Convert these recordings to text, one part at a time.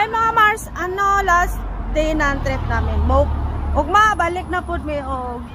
Hi mga Mars, last day na trip namin. Ugma, balik na po may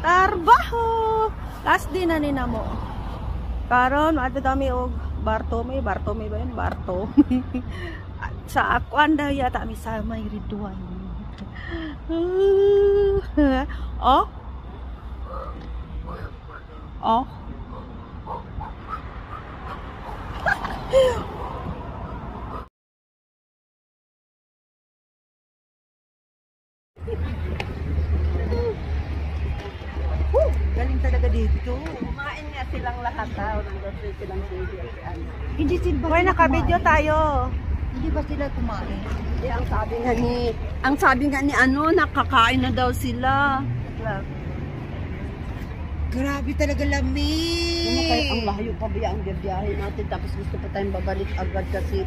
trabaho. Last day na nina mo. Karon, ato kami Bartome ba yun? Bartome. Sa akuan daw yata mi sa may Ridwan. Oh. Galing talaga dito. Kumain nga silang lahat. Nandun silang hindi sila. Uy, naka-video tayo. Hindi ba sila kumain? Hindi, ang sabi nga ni nakakain na daw sila. Grabe talaga lamig. Ang layo pa ba ang biyahe natin tapos gusto pa tayong babalik agad kasi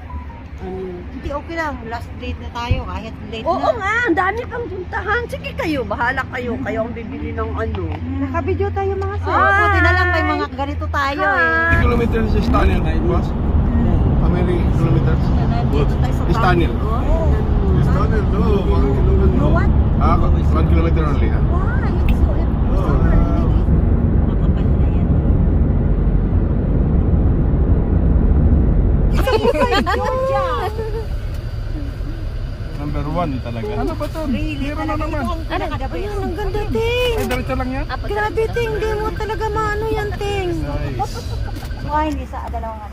hindi okay lang. Last date na tayo kahit late na. Oo nga, ang dami pang puntahan. Sige kayo, bahala kayo. Kayo ang bibili ng Naka-video tayo mga sir. Buti na lang may mga ganito tayo eh. Kilometers is Daniel, boss? How many kilometers? Istanil. Istanil, no. 1 kilometer. No what? 1 kilometer only. Wow, it's so makapal na yan. Number 1 talaga. Ano ba to? Meron na naman. Ayun, ang ganda ting. Ay, diretso lang yan? Grabe ting, di mo talaga maano yan ting. Ay, hindi sa dalawang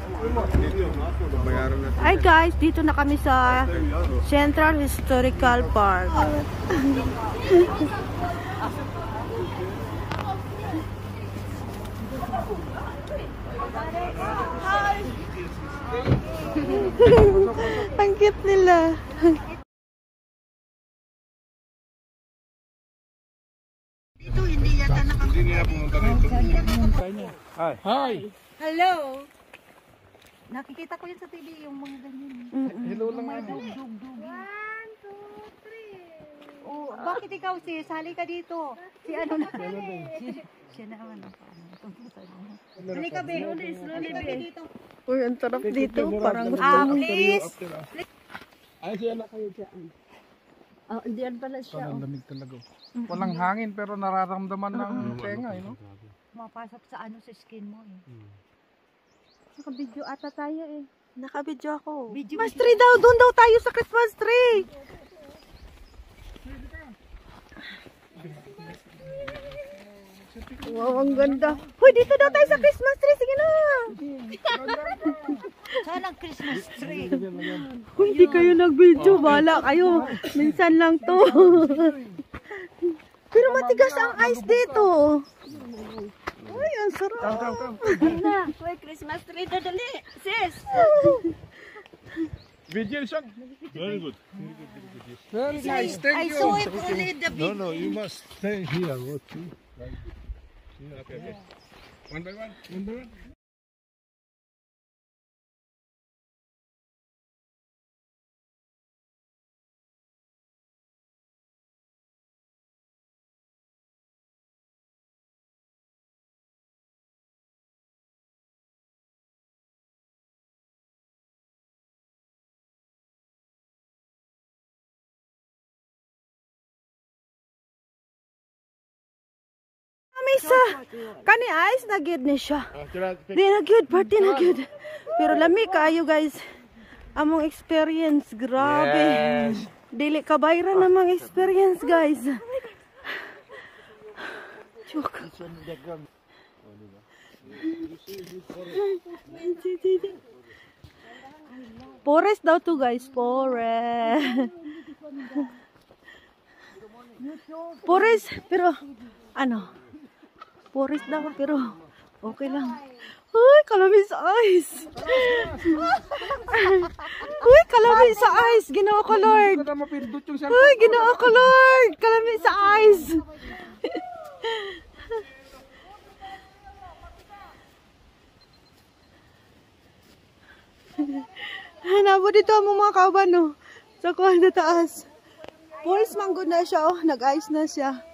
Hi guys, dito na kami sa Central Historical Park. Ang cute nila. Dito hindi yata Hindi nila pumunta dito. Hi! Hello! Nakikita ko yun sa TV, yung mga ganyan. Hello lang nga. 1, 2, 3. Oh, bakit ikaw sis? Sali ka dito. Si na? Siya na naman. Halika be. Slowly be. Uy, ang sarap dito. Parang gusto mo. Please. Ay, siya na kayo dyan. Diyan pala siya. Parang lamig talaga. Walang hangin pero nararamdaman ng tenga, no? Mapasok sa sa skin mo eh. Naka-video ata tayo eh. Naka-video ako. Christmas tree daw! Doon daw tayo sa Christmas tree! Wow, ang ganda. Hoy, dito daw tayo sa Christmas tree. Sige na! Saan ang Christmas tree? Hoy, hindi kayo nag-video. Bala kayo. Minsan lang to. Pero matigas ang ice dito. Uy, ang sarap. Na, may Christmas tree na dali. Sis! Video siya. Very good. Very nice, thank I saw it only the big. No, you must stay here. What? Okay. One by one. Kani ice na good ni siya. Di na good, party na good. Pero lami kayo guys. Among experience, grabe. Yes. Dili kabayra namang experience guys. Joke. Forest daw to guys, forest. Forest, pero forest daw, pero okay lang. Uy, kalamig sa ice. Uy, kalamig sa ice. Ginoo ko, Lord. Uy, ginoo ko, Lord. Kalamig sa ice. Hanabo dito ang mga kauban, no? Sa kuhan na taas. Pulse manggod na siya, oh. Nag-ice na siya.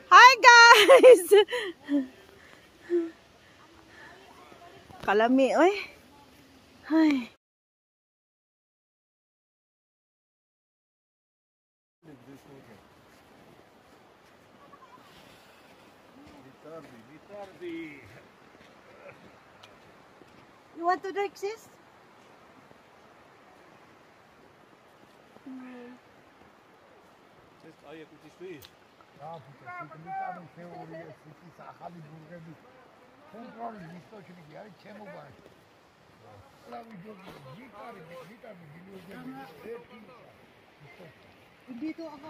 Hi guys! Kalami, oy. Hi. You want to drink, sis? Dito ako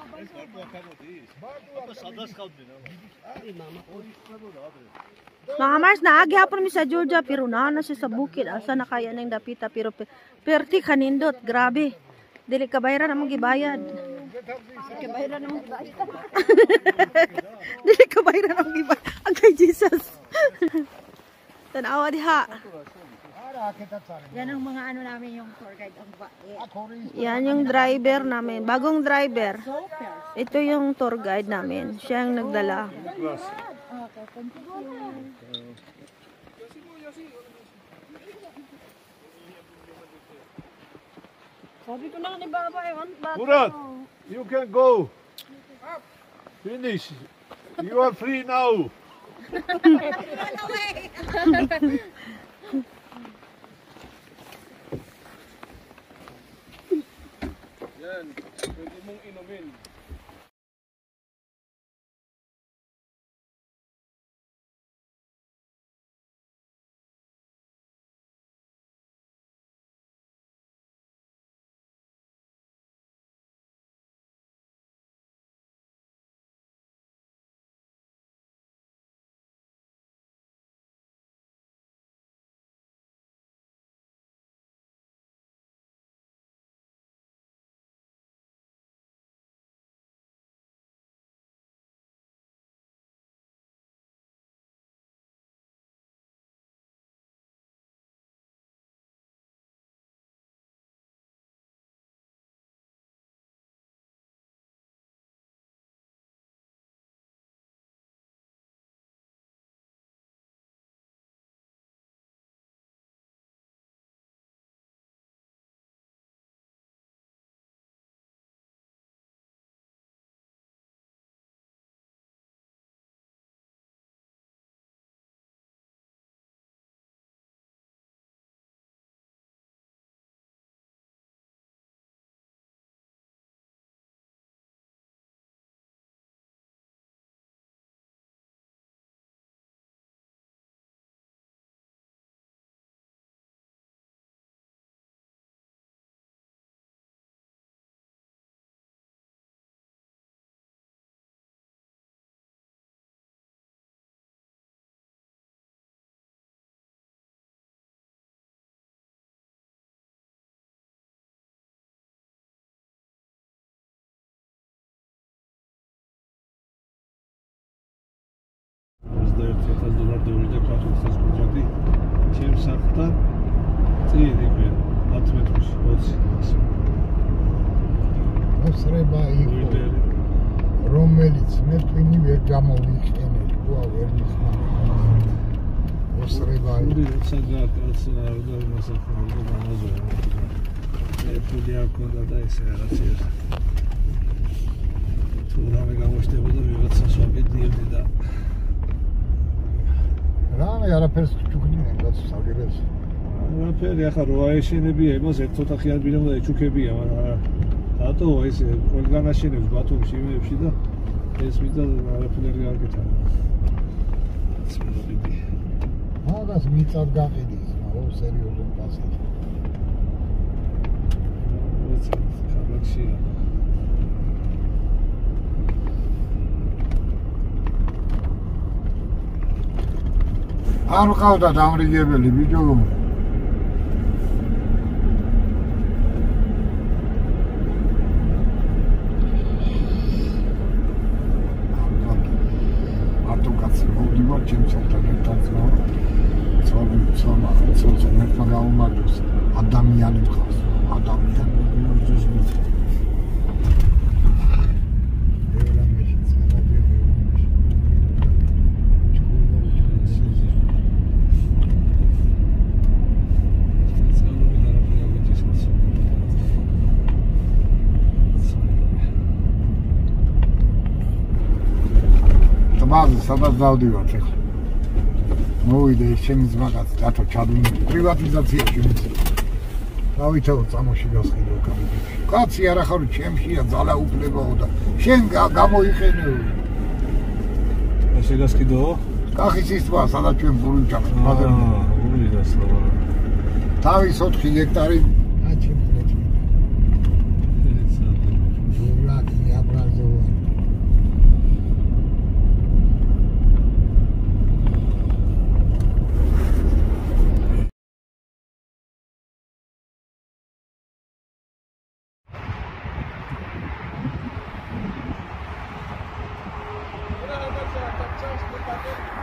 Mga Mars, naagihapon mi sa Georgia pero na siya sa bukid. Asa na kaya nang dapita pero perti kanindot. Grabe. Dili ka bayaran among gibayad. kabayaran ng basta. Dili ka bayaran among gibayad. Ang kay Jesus. Tanawa diha. Yan ang mga ano namin yung tour guide. Yan yung driver namin. Bagong driver. Ito yung tour guide namin. Siya ang nagdala. Okay, thank you. Sabi ko na ni Baba yun. Murat, you can go. Finish. You are free now. Yan, pwede mong inumin. $1 დოლარზე ქართულს კონტრაქტი ჩემს სახლთან წირი მე 10 მეტრში 20 მოსრება იყო რომელიც მე twin-ი ვერ გამოვიყენებ ყვა ვერ მიხნა მოსრება იყო სადღაც არ გამოსახავდა გამოზოა მე ფული არ ქონდა და ესე რაღაცა თუ რამე გამოჩნდებოდა ვიღაცა შეგედიებდი და რამე არაფერს ჩუქდნენ გასაგებებს არაფერი ახლა რო აეშენებია იმას ერთ ოთახიან ბინებდა ეჩუქებია მაგრამ რატო ეს ყველგან აშენებს ბათუმში იმებში და ეს ვიდა არაფერი არ გითხრა ცნობილი მაგას მიწად გაყიდის მაგრამ სერიოზულ პასით როცა ქალაქშია არ ყავდა დამრიგებელი ბიჭო არტო კაცი მოვდივარ ჩემს ერთად ცოცხალ ნერფა გაუმარჯოს ადამიანი ხავს ადამიანი მოზუსმით ხაზი სადაც დავდივართ ახლა. მოვიდა ეს ჩემი ძმაკაც, დათო ჩადუნი პრივატიზაციაში ვიცი. დავითაო წამოში გასყიდო კაბინეტში. კაცი არა ხარ ჩემშია ძალა უფლებაო და შენ გამოიყენეო. ესე გასყიდო? კახის ის თვა, სადაც ჩვენ ბური ვჭამთ, მაგრამ ბური გასწავლა. თავის 4 ჰექტარი აჩემეთ. ბურაკი აბრაზოვა. Era da casa,